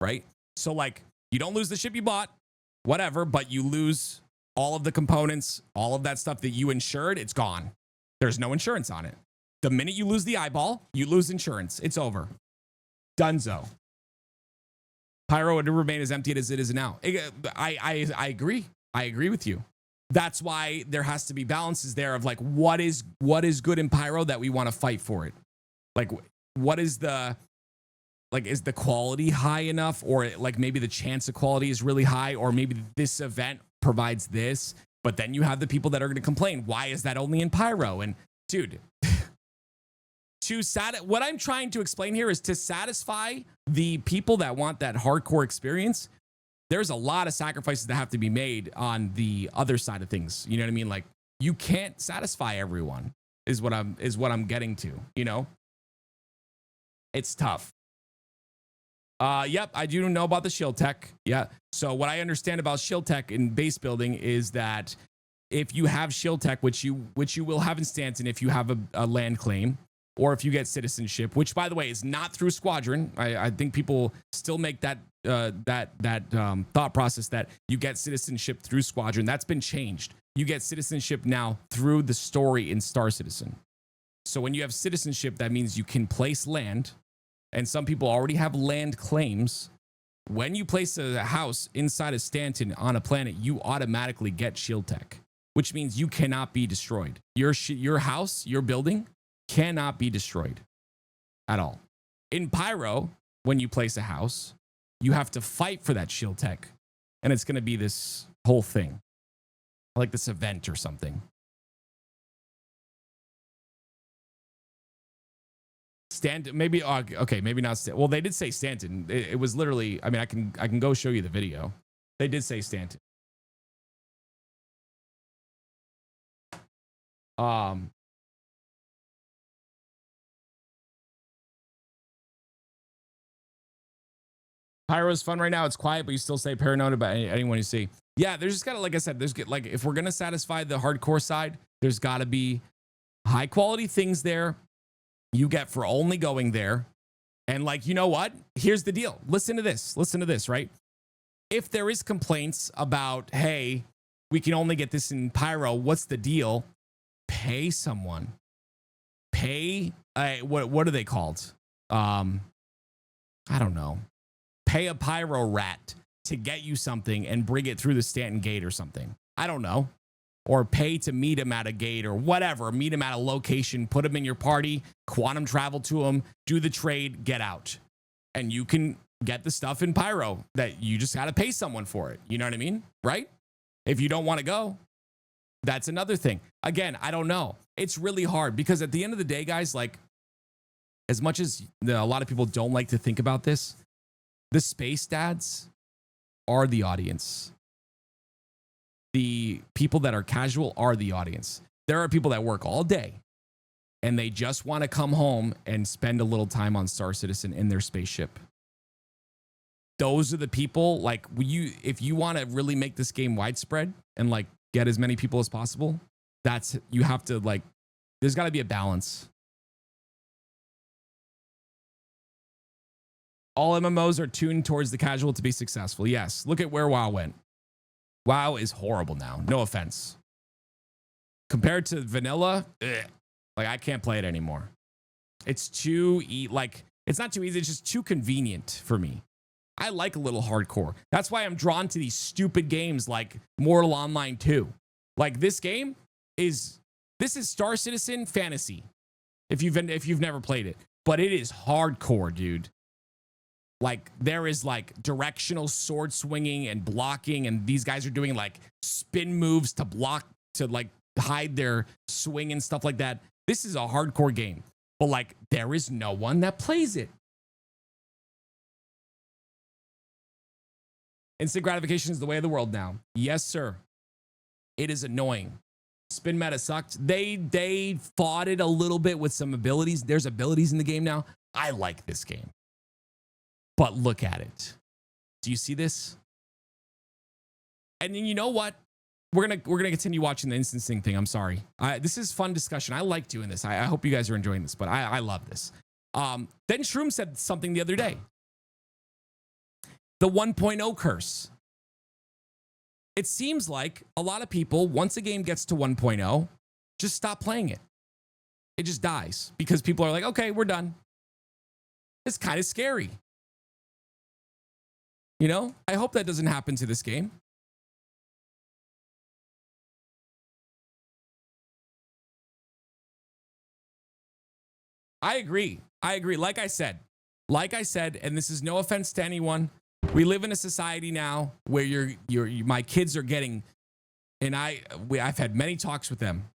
Right? So like, you don't lose the ship you bought, whatever, but you lose all of the components, all of that stuff that you insured, it's gone. There's no insurance on it. The minute you lose the eyeball, you lose insurance. It's over. Dunzo. Pyro would remain as empty as it is now. I agree. I agree with you. That's why there has to be balances there of like, what is good in Pyro that we want to fight for it? Like, what is is the quality high enough, or like maybe the chance of quality is really high, or maybe this event provides this, but then you have the people that are going to complain, why is that only in Pyro? And dude, what I'm trying to explain here is to satisfy the people that want that hardcore experience, there's a lot of sacrifices that have to be made on the other side of things. You know what I mean? Like, you can't satisfy everyone is what I'm getting to, It's tough. Yep, I do know about the shield tech. Yeah. So what I understand about shield tech in base building is that if you have shield tech, which you will have in Stanton if you have a land claim, or if you get citizenship, which by the way is not through Squadron. I think people still make that thought process that you get citizenship through Squadron. That's been changed. You get citizenship now through the story in Star Citizen. So when you have citizenship, that means you can place land. And some people already have land claims. When you place a house inside of Stanton on a planet, you automatically get shield tech, which means you cannot be destroyed. Your house, your building cannot be destroyed at all. In Pyro, when you place a house, you have to fight for that shield tech. And it's going to be this whole thing, like this event or something. Stanton, maybe. Okay, maybe not. Well, they did say Stanton. It was literally. I mean, I can go show you the video. They did say Stanton. Pyro's fun right now. It's quiet, but you still stay paranoid about anyone you see. Yeah, there's just gotta, like I said, there's like, if we're gonna satisfy the hardcore side, there's gotta be high quality things there you get for only going there. And like, you know what? Here's the deal. Listen to this, right? If there is complaints about, hey, we can only get this in Pyro, what's the deal? Pay someone. Pay, what are they called? I don't know. Pay a Pyro rat to get you something and bring it through the Stanton gate or something. I don't know. Or pay to meet him at a gate or whatever. Meet him at a location, put him in your party, quantum travel to him, do the trade, get out. And you can get the stuff in Pyro that you just got to pay someone for it. You know what I mean? Right? If you don't want to go, that's another thing. Again, I don't know. It's really hard because at the end of the day, guys, like as much as a lot of people don't like to think about this, the space dads are the audience. The people that are casual are the audience. There are people that work all day and they just want to come home and spend a little time on Star Citizen in their spaceship. Those are the people, like, if you want to really make this game widespread and like get as many people as possible, you have to, like, there's got to be a balance. All MMOs are tuned towards the casual to be successful. Yes. Look at where WoW went. WoW is horrible now. No offense. Compared to vanilla, like I can't play it anymore. It's too it's not too easy. It's just too convenient for me. I like a little hardcore. That's why I'm drawn to these stupid games like Mortal Online 2. Like this is Star Citizen Fantasy. If you've never played it, but it is hardcore, dude. Like there is like directional sword swinging and blocking, and these guys are doing like spin moves to block, to like hide their swing and stuff like that. This is a hardcore game, but like there is no one that plays it. Instant gratification is the way of the world now. Yes, sir. It is annoying. Spin meta sucked. They fought it a little bit with some abilities. There's abilities in the game now. I like this game. But look at it. Do you see this? And then you know what? We're gonna continue watching the instancing thing. I'm sorry. This is fun discussion. I like doing this. I hope you guys are enjoying this, but I love this. Then Shroom said something the other day. The 1.0 curse. It seems like a lot of people, once a game gets to 1.0, just stop playing it. It just dies because people are like, okay, we're done. It's kind of scary. You know, I hope that doesn't happen to this game. I agree. Like I said, and this is no offense to anyone. We live in a society now where my kids are getting, and I've had many talks with them.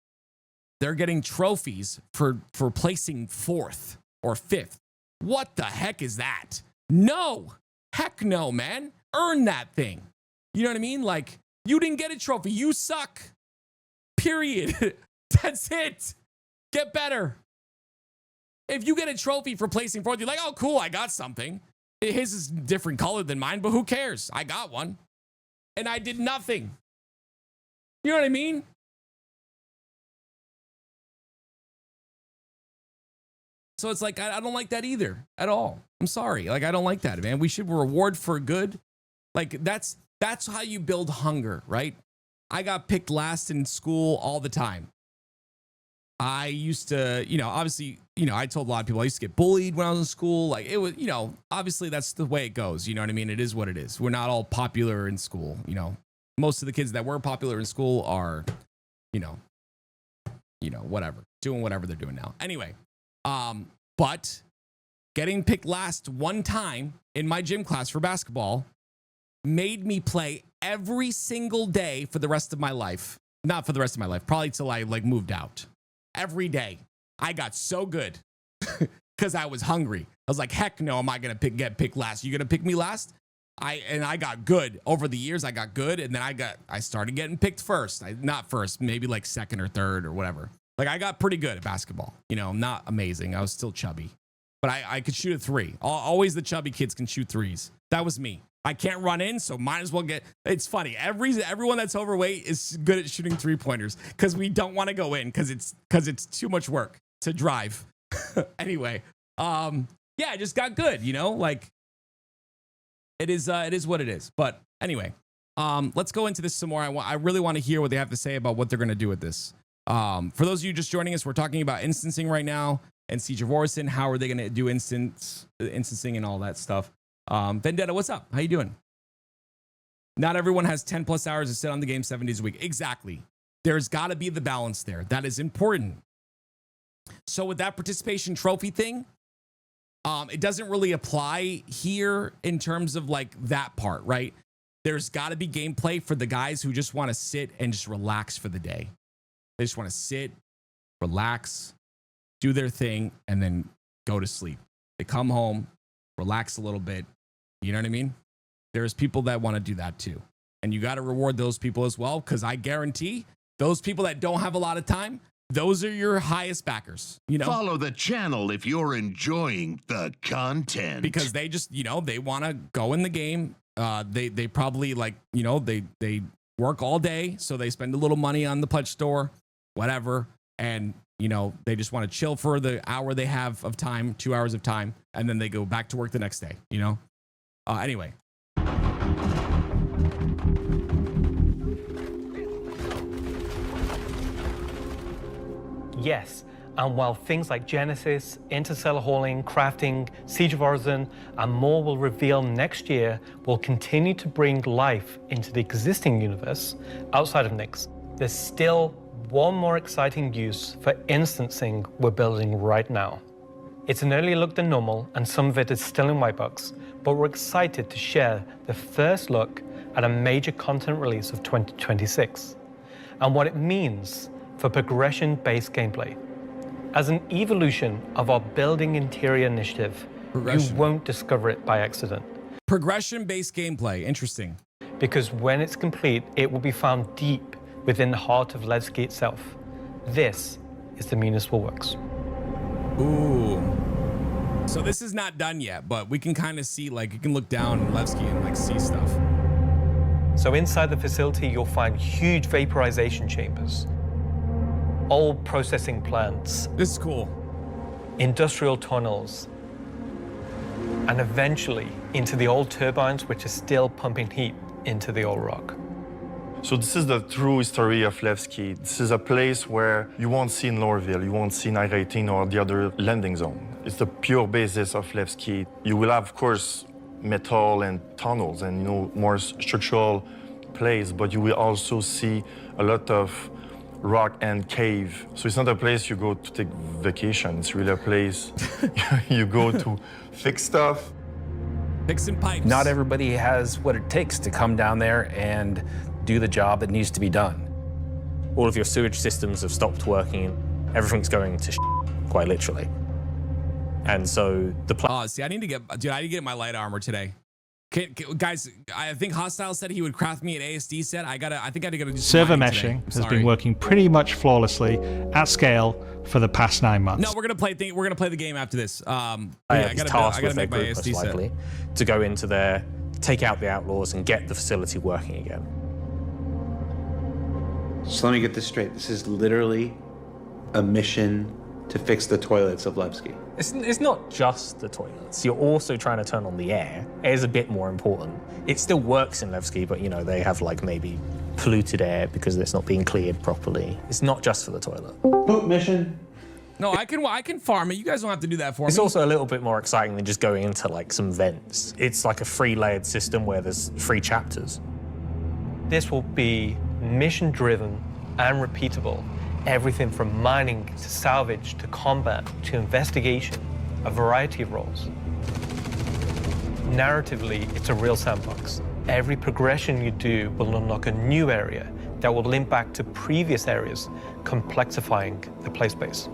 They're getting trophies for placing 4th or 5th. What the heck is that? No. Heck no, man. Earn that thing. You know what I mean? Like, you didn't get a trophy. You suck. Period. That's it. Get better. If you get a trophy for placing 4th, you're like, oh, cool, I got something. His is different color than mine, but who cares? I got one. And I did nothing. You know what I mean? So it's like, I don't like that either at all. I'm sorry. Like, I don't like that, man. We should reward for good. Like, that's how you build hunger, right? I got picked last in school all the time. I used to, obviously, I told a lot of people I used to get bullied when I was in school. Like, it was, obviously that's the way it goes. You know what I mean? It is what it is. We're not all popular in school. Most of the kids that were popular in school are, whatever, doing whatever they're doing now. Anyway, but getting picked last one time in my gym class for basketball made me play every single day for the rest of my life. Not for the rest of my life, probably till I moved out. Every day. I got so good because because I was hungry. I was like, heck no, am I gonna get picked last? You gonna pick me last? I got good over the years. I got good, and then I started getting picked first. Not first, maybe like second or third or whatever. Like I got pretty good at basketball. You know, not amazing. I was still chubby, but I could shoot a three. Always the chubby kids can shoot threes. That was me. I can't run in, so might as well get. It's funny. Everyone that's overweight is good at shooting 3-pointers because we don't want to go in because it's too much work to drive. Anyway, yeah, I just got good. You know, like it is what it is. But anyway, let's go into this some more. I really want to hear what they have to say about what they're gonna do with this. For those of you just joining us, we're talking about instancing right now and Siege of Orison. How are they gonna do instancing and all that stuff? Vendetta, what's up? How you doing? Not everyone has 10 plus hours to sit on the game 7 days a week. Exactly. There's got to be the balance there. That is important. So with that participation trophy thing, it doesn't really apply here in terms of like that part, right? There's got to be gameplay for the guys who just want to sit and just relax for the day. They just want to sit, relax, do their thing, and then go to sleep. They come home, relax a little bit. You know what I mean? There's people that want to do that too. And you got to reward those people as well, because I guarantee those people that don't have a lot of time, those are your highest backers. You know, Follow the channel if you're enjoying the content. because they just, you know, they want to go in the game. They probably like, you know, they work all day, so they spend a little money on the pledge store, whatever, and you know, they just want to chill for the hour they have of time, 2 hours of time, and then they go back to work the next day, you know? Anyway. Yes, and while things like Genesis, interstellar hauling, crafting, Siege of Orison, and more will reveal next year, will continue to bring life into the existing universe outside of Nyx, there's still one more exciting use for instancing we're building right now. It's an earlier look than normal, and some of it is still in white box, but we're excited to share the first look at a major content release of 2026, and what it means for progression-based gameplay. As an evolution of our Building Interior initiative, you won't discover it by accident. Progression-based gameplay, interesting. Because when it's complete, it will be found deep within the heart of Levski itself. This is the Municipal Works. Ooh. So this is not done yet, but we can kind of see, like, you can look down in Levski and like see stuff. So inside the facility, you'll find huge vaporization chambers, old processing plants. This is cool. Industrial tunnels, and eventually into the old turbines, which are still pumping heat into the old rock. So this is the true history of Levski. This is a place where you won't see in Lorville, you won't see Night 18 or the other landing zone. It's the pure basis of Levski. You will have, of course, metal and tunnels and, you know, more structural plays, but you will also see a lot of rock and cave. So it's not a place you go to take vacation. It's really a place you go to fix stuff. Fixing pipes. Not everybody has what it takes to come down there and do the job that needs to be done. All of your sewage systems have stopped working. Everything's going to quite literally. And so the see, I need to get my light armor today. Guys, I think Hostile said he would craft me an ASD set. I think I gotta do Server meshing has been working pretty much flawlessly at scale for the past 9 months. No, we're gonna play the game after this. I gotta make my ASD set to go into there, take out the outlaws, and get the facility working again. So let me get this straight. This is literally a mission to fix the toilets of Levski. It's not just the toilets. You're also trying to turn on the air. Air is a bit more important. It still works in Levski, but you know they have like maybe polluted air because it's not being cleared properly. It's not just for the toilet. Boot mission. No, I can farm it. You guys don't have to do that for me. It's also a little bit more exciting than just going into like some vents. It's like a 3-layered system where there's 3 chapters. This will be mission-driven and repeatable. Everything from mining to salvage to combat to investigation, a variety of roles. Narratively, it's a real sandbox. Every progression you do will unlock a new area that will link back to previous areas, complexifying the play space.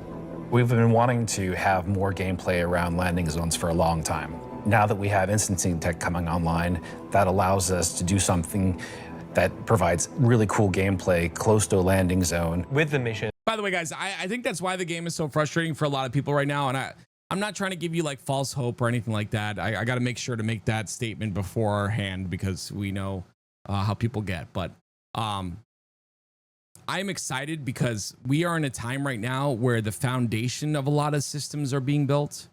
We've been wanting to have more gameplay around landing zones for a long time. Now that we have instancing tech coming online, that allows us to do something that provides really cool gameplay close to a landing zone. With the mission. By the way, guys, I think that's why the game is so frustrating for a lot of people right now. And I'm not trying to give you like false hope or anything like that. I got to make sure to make that statement beforehand because we know how people get. But I'm excited because we are in a time right now where the foundation of a lot of systems are being built.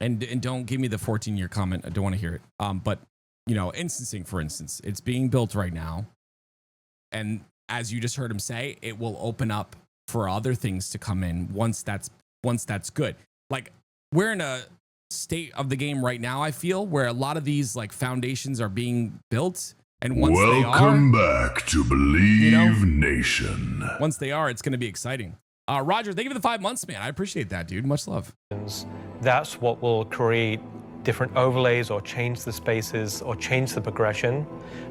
And don't give me the 14-year comment. I don't want to hear it. But, you know, instancing, for instance, it's being built right now. And as you just heard him say, it will open up for other things to come in once that's good. Like, we're in a state of the game right now, I feel, where a lot of these like foundations are being built. And once Welcome they are, back to Believe you know, Nation. Once they are, it's going to be exciting. Roger, thank you for the 5 months, man. I appreciate that, dude. Much love. That's what will create different overlays or change the spaces or change the progression,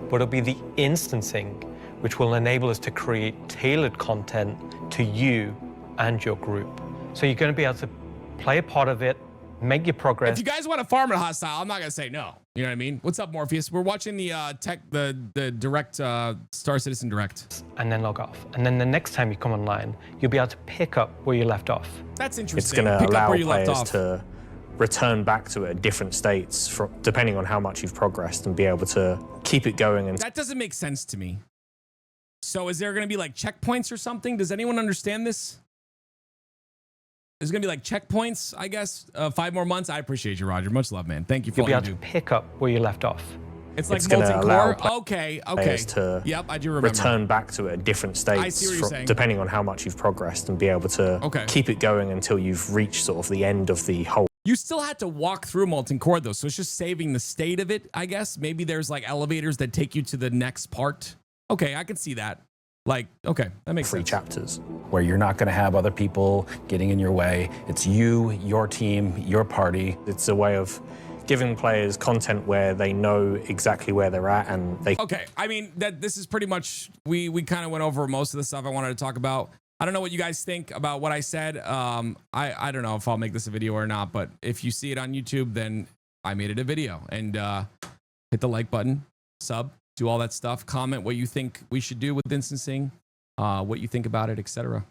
but it'll be the instancing which will enable us to create tailored content to you and your group. So you're going to be able to play a part of it, make your progress. If you guys want to farm it hostile, I'm not going to say no. You know what I mean? What's up, Morpheus? We're watching the the direct Star Citizen Direct. And then log off. And then the next time you come online, you'll be able to pick up where you left off. That's interesting. It's going to Pick up allow where you left players off. to return back to it at different states, depending on how much you've progressed, and be able to keep it going. And That doesn't make sense to me. So is there going to be like checkpoints or something? Does anyone understand this? There's going to be like checkpoints, I guess. 5 more months. I appreciate you, Roger. Much love, man. Thank you for You'll be all able you to do. pick up where you left off. It's like gonna molten allow core. Okay. players to Yep, I do remember. return back to it at different states, I see what you're saying. depending on how much you've progressed, and be able to keep it going until you've reached sort of the end of the whole. You still had to walk through molten core though, so it's just saving the state of it, I guess. Maybe there's like elevators that take you to the next part. Okay, I can see that. Like, okay, that makes sense. Chapters. Where you're not going to have other people getting in your way. It's you, your team, your party. It's a way of giving players content where they know exactly where they're at, and they. Okay, I mean this is pretty much we kind of went over most of the stuff I wanted to talk about. I don't know what you guys think about what I said. I don't know if I'll make this a video or not, but if you see it on YouTube, then I made it a video. And hit the like button, sub, do all that stuff, comment what you think we should do with instancing, what you think about it, etc.